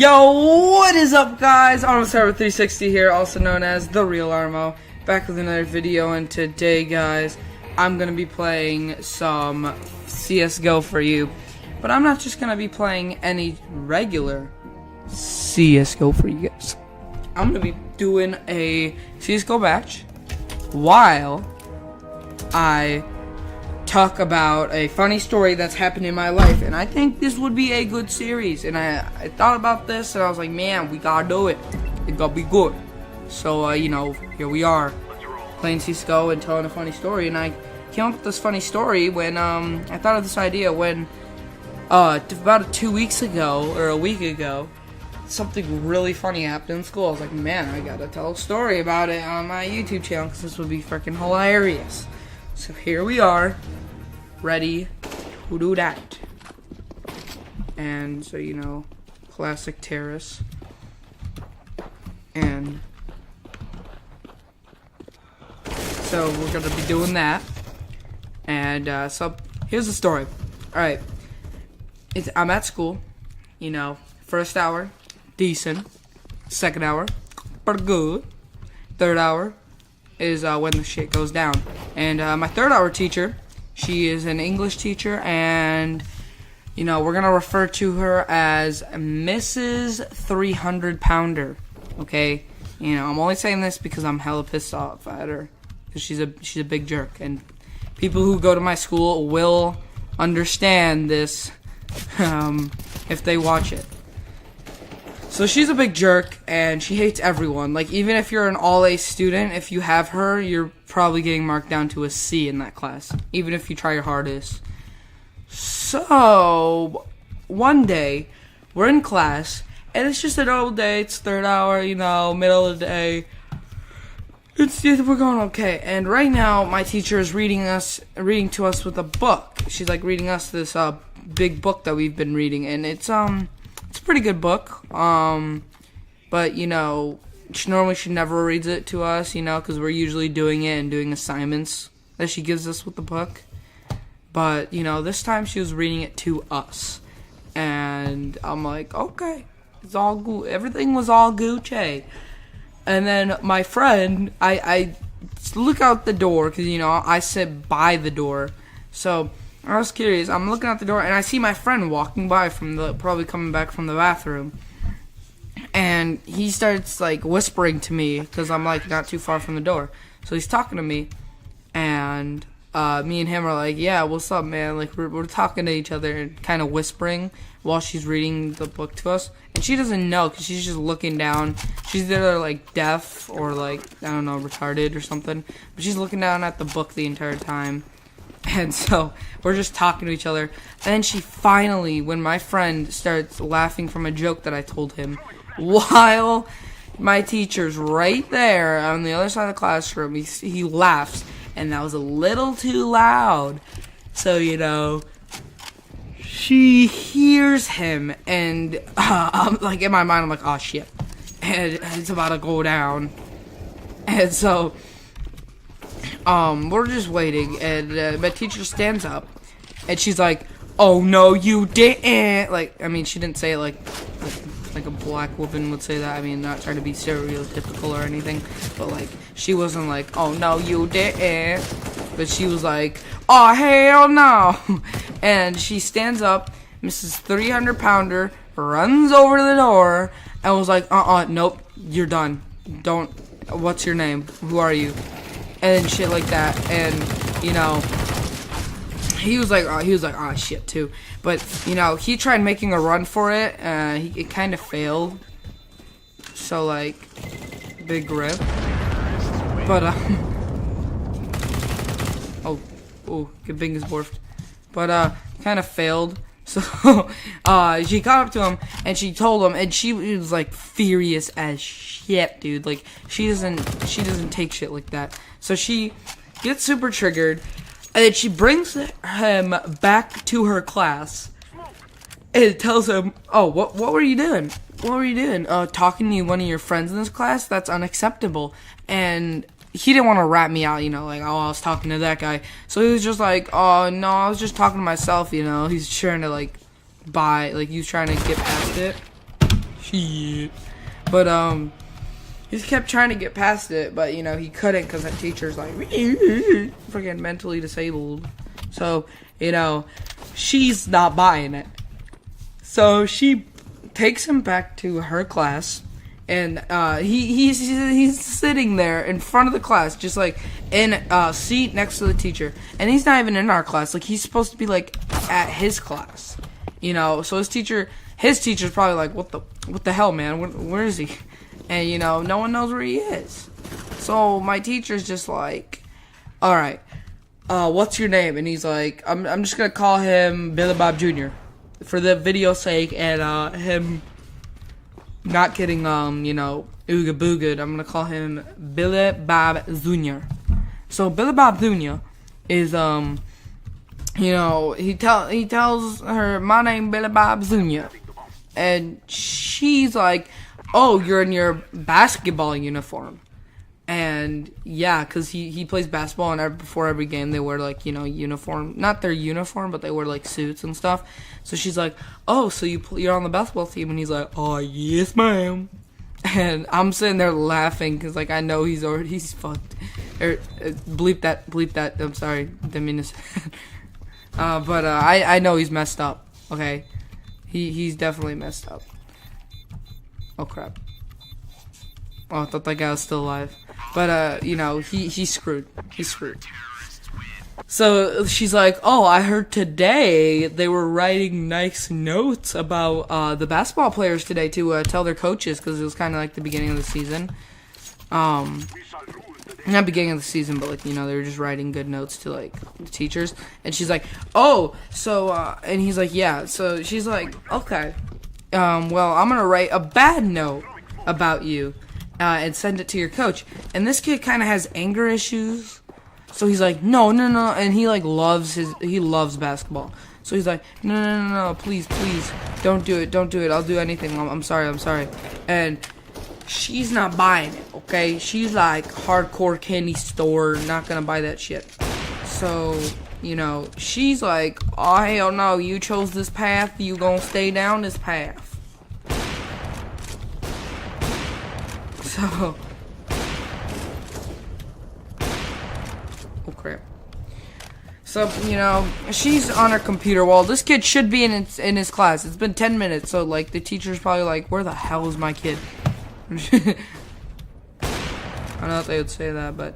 Yo, what is up, guys? Armo Server 360 here, also known as The Real Armo, back with another video, and today, guys, I'm gonna be playing some CSGO for you, but I'm not just gonna be playing any regular CSGO for you guys. I'm gonna be doing a CSGO match while I talk about a funny story that's happened in my life, and I think this would be a good series. And I thought about this, and I was like, man, we gotta do it. It gotta be good. So, you know, here we are, playing CSGO and telling a funny story. And I came up with this funny story when, I thought of this idea when, about 2 weeks ago, or a week ago, something really funny happened in school. I was like, man, I gotta tell a story about it on my YouTube channel, because this would be freaking hilarious. So here we are, ready to do that. And so, you know, classic terrace. And so we're gonna be doing that. And so here's the story. Alright, I'm at school, you know, first hour, decent. Second hour, pretty good. Third hour is when the shit goes down. And my third hour teacher, she is an English teacher, and you know, we're gonna refer to her as Mrs. 300 Pounder. Okay, you know, I'm only saying this because I'm hella pissed off at her, because she's a big jerk, and people who go to my school will understand this if they watch it. So she's a big jerk, and she hates everyone. Like, even if you're an all-A student, if you have her, you're probably getting marked down to a C in that class, even if you try your hardest. So, one day, we're in class, and it's just an old day. It's third hour, you know, middle of the day. We're going okay. And right now, my teacher is reading to us with a book. She's like reading us this big book that we've been reading, and it's a pretty good book, but you know, she never reads it to us, you know, because we're usually doing it and doing assignments that she gives us with the book. But you know, this time she was reading it to us, and I'm like, okay, it's all good. Everything was all Gucci. And then my friend, I look out the door, because you know, I sit by the door, so I was curious. I'm looking out the door, and I see my friend walking by probably coming back from the bathroom. And he starts, like, whispering to me, because I'm, like, not too far from the door. So he's talking to me, and me and him are like, yeah, what's up, man? Like, we're talking to each other and kind of whispering while she's reading the book to us. And she doesn't know, because she's just looking down. She's either, like, deaf or, like, I don't know, retarded or something. But she's looking down at the book the entire time. And so we're just talking to each other. And then she finally, when my friend starts laughing from a joke that I told him, while my teacher's right there on the other side of the classroom, he laughs, and that was a little too loud. So, you know, she hears him, and I'm like, in my mind, I'm like, oh shit, and it's about to go down. And so we're just waiting, and my teacher stands up, and she's like, oh no, you didn't. Like, I mean, she didn't say it like a black woman would say that. I mean, not trying to be stereotypical or anything, but like, she wasn't like, oh no, you didn't. But she was like, oh hell no. And she stands up, Mrs. 300 Pounder runs over to the door, and was like, nope, you're done. Don't, what's your name? Who are you? And shit like that. And you know, he was like, oh shit too. But you know, he tried making a run for it. It kind of failed. So like, big rip. But oh, good thing is morphed. But kind of failed. So she got up to him, and she told him, and she was like furious as shit, dude. Like, she doesn't take shit like that. So she gets super triggered, and then she brings him back to her class and tells him, oh, what were you doing? What were you doing? Talking to one of your friends in this class? That's unacceptable. And he didn't want to rat me out, you know, like, oh, I was talking to that guy. So he was just like, oh, no, I was just talking to myself, you know. He's trying to, like, he was trying to get past it. Shit. But he just kept trying to get past it, but you know he couldn't because that teacher's like freaking mentally disabled. So you know she's not buying it. So she takes him back to her class, and he's sitting there in front of the class, just like in a seat next to the teacher, and he's not even in our class. Like he's supposed to be like at his class, you know. So his teacher's probably like, what the hell, man? Where is he? And you know, no one knows where he is. So my teacher's just like, all right, what's your name? And he's like, I'm just gonna call him Billy Bob Jr. for the video's sake, and him not getting you know, ooga booga'd. I'm gonna call him Billy Bob Jr. So Billy Bob Jr. is you know, he tells her, my name Billy Bob Jr. And she's like, oh, you're in your basketball uniform. And yeah, because he plays basketball, and before every game they wear like, you know, uniform, not their uniform, but they wear like suits and stuff. So she's like, oh, so you're on the basketball team? And he's like, oh yes ma'am. And I'm sitting there laughing because like I know he's fucked. Bleep that. I'm sorry, didn't mean to say that. But I know he's messed up. Okay, he's definitely messed up. Oh crap. Oh, I thought that guy was still alive. But, you know, he's screwed. He's screwed. So, she's like, oh, I heard today they were writing nice notes about, the basketball players today to, tell their coaches, because it was kind of like the beginning of the season. Not beginning of the season, but, like, you know, they were just writing good notes to, like, the teachers. And she's like, oh, so, and he's like, yeah. So, she's like, okay. Well, I'm gonna write a bad note about you. And send it to your coach. And this kid kind of has anger issues. So he's like, no. And he like loves basketball. So he's like, no, please, don't do it. I'll do anything. I'm sorry. And she's not buying it, okay? She's like, hardcore candy store, not gonna buy that shit. So, you know, she's like, oh, hell no, you chose this path, you gonna stay down this path. So, oh crap. So, you know, she's on her computer. Well, this kid should be in his class. It's been 10 minutes, so like the teacher's probably like, where the hell is my kid? I don't know if they would say that, but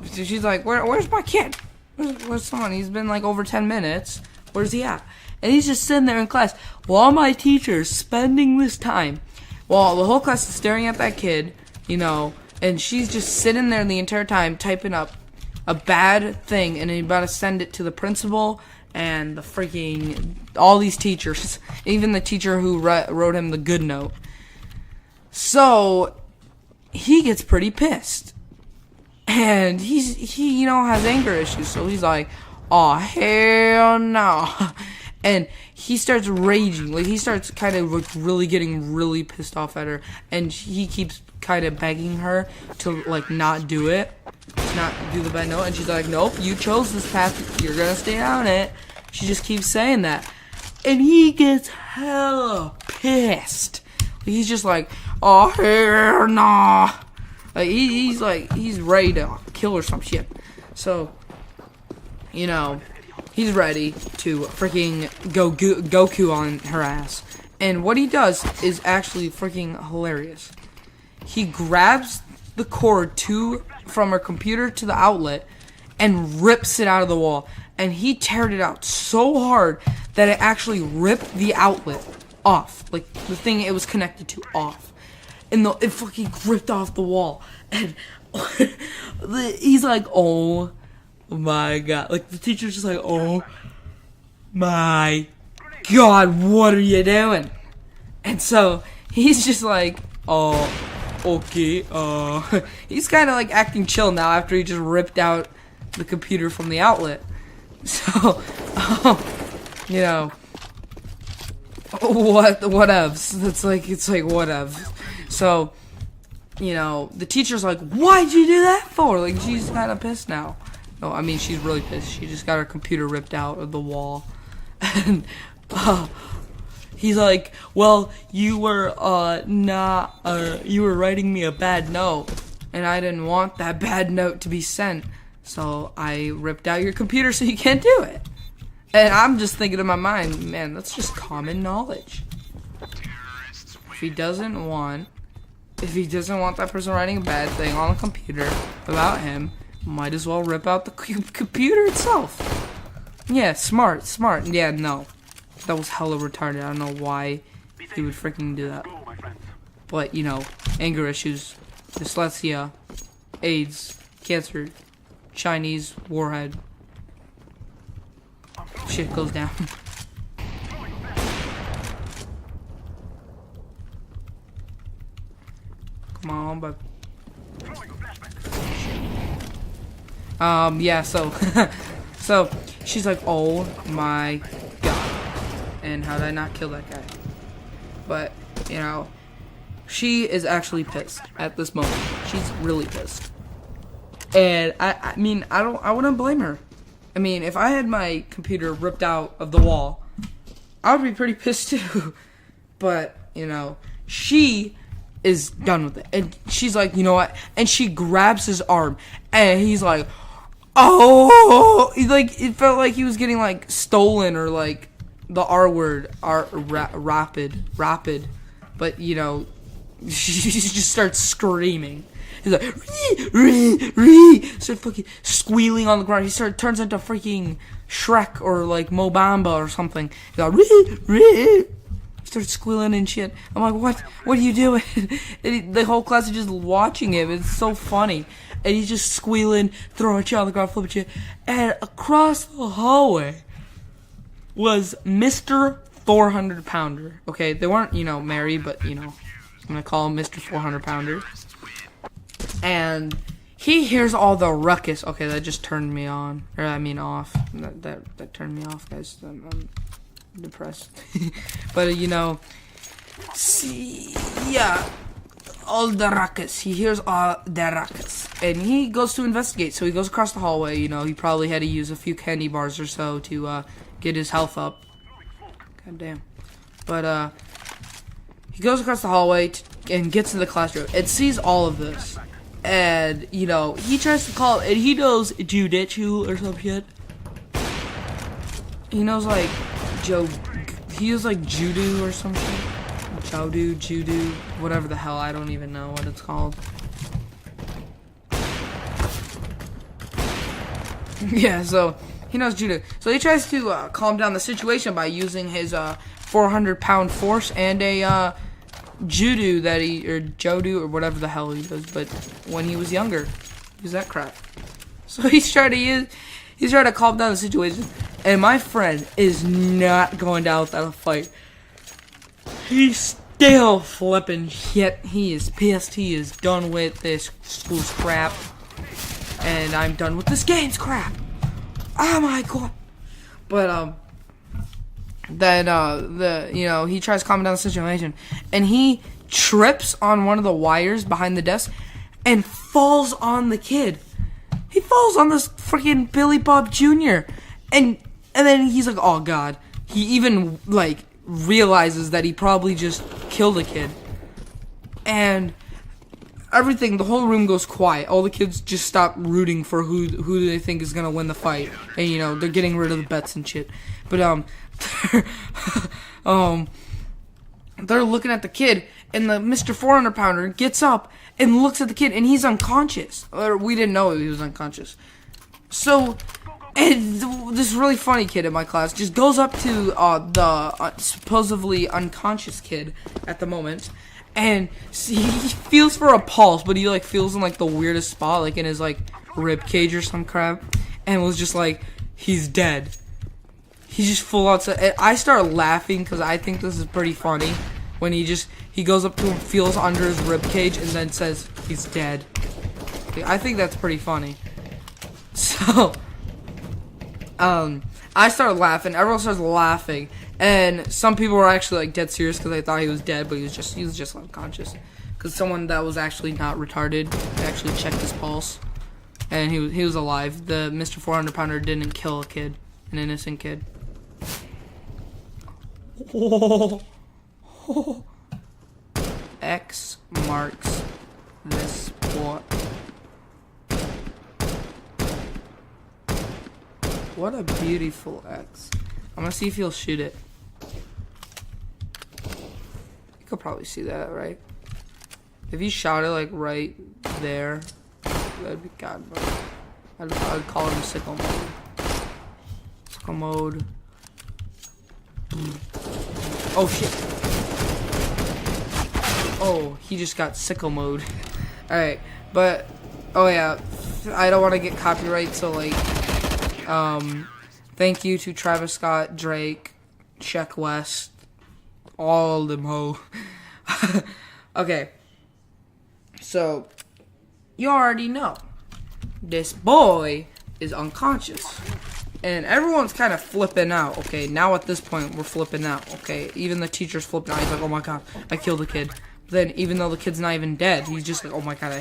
she's like, where's my kid? Where's someone? He's been like over 10 minutes. Where's he at? And he's just sitting there in class while my teacher's spending this time. Well, the whole class is staring at that kid, you know, and she's just sitting there the entire time typing up a bad thing, and he's about to send it to the principal and the freaking, all these teachers, even the teacher who wrote him the good note. So, he gets pretty pissed. And he, you know, has anger issues, so he's like, oh, hell no. And he starts raging, like he starts kind of like really getting really pissed off at her, and he keeps kind of begging her to like not do it, not do the bad note, and she's like, nope, you chose this path, you're gonna stay on it. She just keeps saying that, and he gets hella pissed. He's just like, oh hell nah. Like he's ready to kill her some shit. So, you know, he's ready to freaking go Goku on her ass. And what he does is actually freaking hilarious. He grabs the cord from her computer to the outlet and rips it out of the wall. And he teared it out so hard that it actually ripped the outlet off. Like, the thing it was connected to off. And it fucking ripped off the wall. And he's like, oh my god. Like, the teacher's just like, oh my god, what are you doing? And so, he's just like, oh, okay, he's kind of like acting chill now after he just ripped out the computer from the outlet. So, you know, whatevs. It's like whatevs. So, you know, the teacher's like, why'd you do that for? Like, she's kind of pissed now. No, I mean, she's really pissed. She just got her computer ripped out of the wall. And, he's like, well, you were you were writing me a bad note, and I didn't want that bad note to be sent, so I ripped out your computer so you can't do it. And I'm just thinking in my mind, man, that's just common knowledge. If he doesn't want that person writing a bad thing on a computer about him, might as well rip out the computer itself. Yeah, smart. Yeah, no. That was hella retarded. I don't know why he would freaking do that. But, you know, anger issues, dyslexia, AIDS, cancer, Chinese warhead. Shit goes down. Come on, but yeah, so so she's like, oh my god, and how did I not kill that guy? But you know, she is actually pissed at this moment. She's really pissed, and I mean, I wouldn't blame her. I mean, if I had my computer ripped out of the wall, I would be pretty pissed too. But you know, she is done with it, and she's like, you know what? And she grabs his arm, and he's like, oh, like it felt like he was getting like stolen or like the R word, rapid. But you know, she just starts screaming. He's like, ree, start fucking squealing on the ground. He turns into freaking Shrek or like Mo Bamba or something. He's like, ree. Starts squealing and shit. I'm like, what are you doing? And the whole class is just watching him. It's so funny. And he's just squealing, throwing shit on the ground, flipping shit. And across the hallway was Mr. 400 Pounder. Okay, they weren't, you know, married, but, you know, I'm gonna call him Mr. 400 Pounder. And he hears all the ruckus. Okay, that just turned me on. Or, I mean, off. That turned me off, guys. I'm depressed. But, you know, see, yeah, all the ruckus. He hears all the ruckus. And he goes to investigate. So he goes across the hallway. You know, he probably had to use a few candy bars or so to get his health up. God damn. But, he goes across the hallway and gets to the classroom and sees all of this. And, you know, he tries to call, and he knows jujitsu or some shit. He knows, like, he knows, like, judo or some shit. Judo, whatever the hell, I don't even know what it's called. Yeah, so, he knows judo. So he tries to calm down the situation by using his 400-pound force and a judo that or jodu or whatever the hell he does, but when he was younger, he was that crap. So he's trying to calm down the situation, and my friend is not going down without a fight. He's still flipping shit. He is pissed. He is done with this school's crap, and I'm done with this game's crap. Oh my god. But then you know, he tries calming down the situation, and he trips on one of the wires behind the desk and falls on the kid. He falls on this freaking Billy Bob Jr. and then he's like, oh god. He even like realizes that he probably just killed a kid, and the whole room goes quiet. All the kids just stop rooting for who they think is gonna win the fight, and you know, they're getting rid of the bets and shit. But they're looking at the kid, and the Mr. 400 Pounder gets up and looks at the kid, and he's unconscious. Or we didn't know he was unconscious. So, and this really funny kid in my class just goes up to the supposedly unconscious kid at the moment, and he feels for a pulse, but he like feels in like the weirdest spot, like in his like rib cage or some crap, and was just like, he's dead. He's just full on. I start laughing because I think this is pretty funny when he goes up to him, feels under his rib cage, and then says he's dead. I think that's pretty funny. So, I started laughing. Everyone starts laughing, and some people were actually like dead serious because they thought he was dead, but he was just unconscious. Because someone that was actually not retarded actually checked his pulse, and he was alive. The Mr. 400 Pounder didn't kill a kid, an innocent kid. Oh. X marks this spot. What a beautiful X. I'm gonna see if he'll shoot it. You could probably see that, right? If he shot it like right there, that'd be God, bro. I'd call him sicko mode. Sicko mode. Oh shit. Oh, he just got sicko mode. Alright, but oh yeah, I don't want to get copyright, so like thank you to Travis Scott, Drake, Sheck West, all of them ho. Okay. So you already know this boy is unconscious. And everyone's kind of flipping out, okay? Now at this point, we're flipping out, okay? Even the teacher's flipping out. He's like, oh my god, I killed the kid. Then, even though the kid's not even dead, he's just like, oh my god,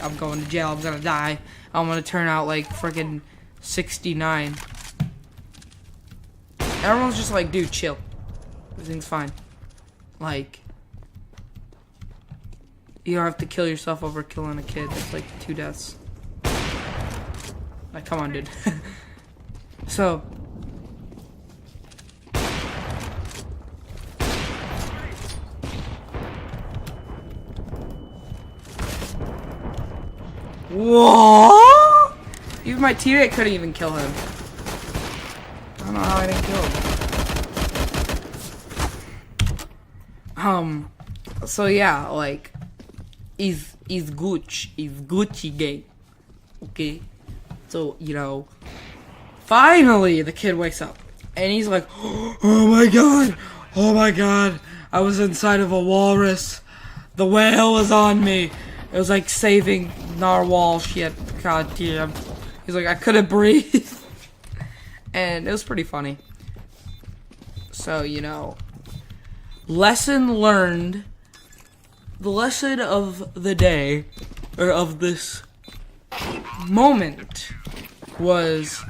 I'm going to jail, I'm gonna die. I'm gonna turn out like freaking 69. Everyone's just like, dude, chill. Everything's fine. Like, you don't have to kill yourself over killing a kid. It's like 2 deaths. Like, come on, dude. So, what? Even my teammate couldn't even kill him. I don't know how I didn't kill him. So yeah, like, is Gucci gang. Okay. So, you know, finally the kid wakes up and he's like, oh my god, I was inside of a walrus. The whale was on me. It was like saving narwhal shit. God damn. He's like, I couldn't breathe. And it was pretty funny. So, you know, lesson learned. The lesson of the day, or of this moment, was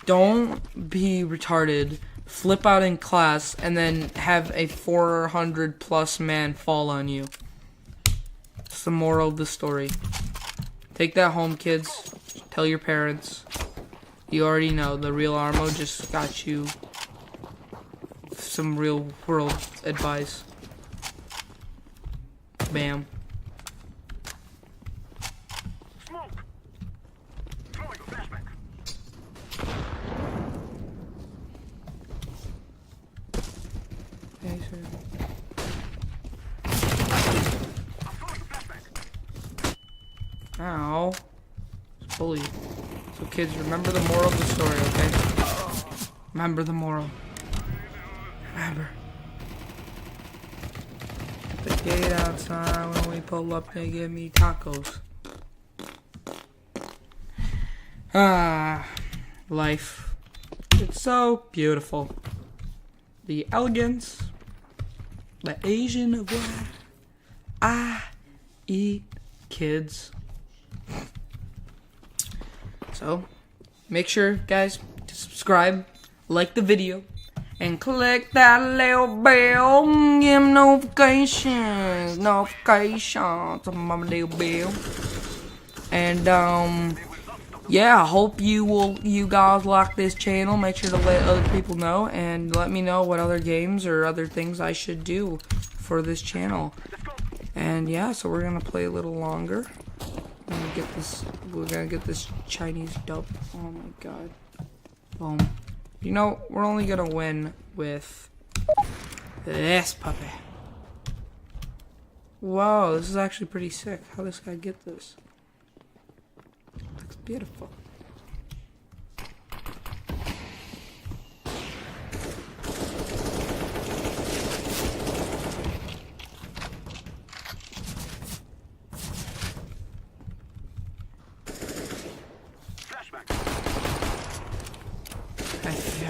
don't be retarded, flip out in class, and then have a 400+ man fall on you. That's the moral of the story. Take that home, kids. Tell your parents. You already know, the real Armo just got you some real world advice. Bam. Okay, sir. Ow. It's bully. So kids, remember the moral of the story, okay? Remember the moral. Remember. The gate outside, when we pull up, they give me tacos. Ah, life. It's so beautiful. The elegance, the Asian of what I eat, kids. So, make sure, guys, to subscribe, like the video, and click that little bell, give them notifications on my little bell. And, yeah, I hope you guys like this channel. Make sure to let other people know, and let me know what other games or other things I should do for this channel. And yeah, so we're gonna play a little longer. We're gonna get this Chinese dub. Oh my god. Boom. You know, we're only gonna win with this puppy. Whoa, this is actually pretty sick. How does this guy get this? Looks beautiful.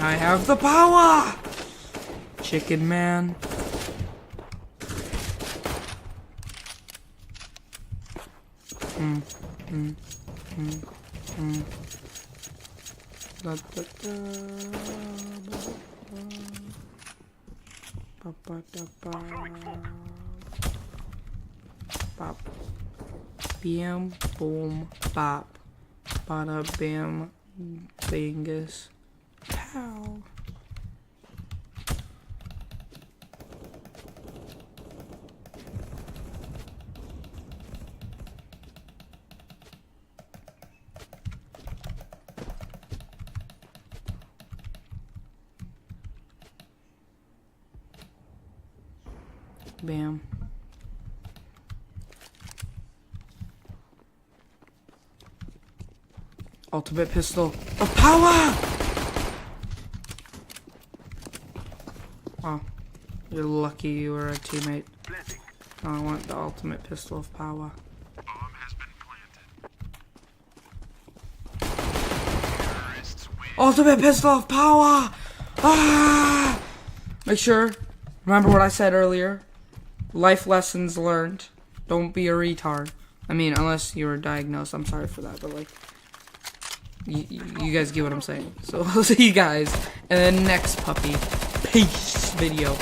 I have the power! Chicken man. Da, da, da, Bop. Bam, boom, bop. Bada, bam, bangus. Pow. Bam. Ultimate pistol of power! Oh, you're lucky you were a teammate. I want the ultimate pistol of power. Bomb has been planted. Ultimate pistol of power! Ah! Make sure, remember what I said earlier. Life lessons learned. Don't be a retard. I mean, unless you were diagnosed. I'm sorry for that, but like, you guys get what I'm saying. So I'll see you guys in the next puppy peace video.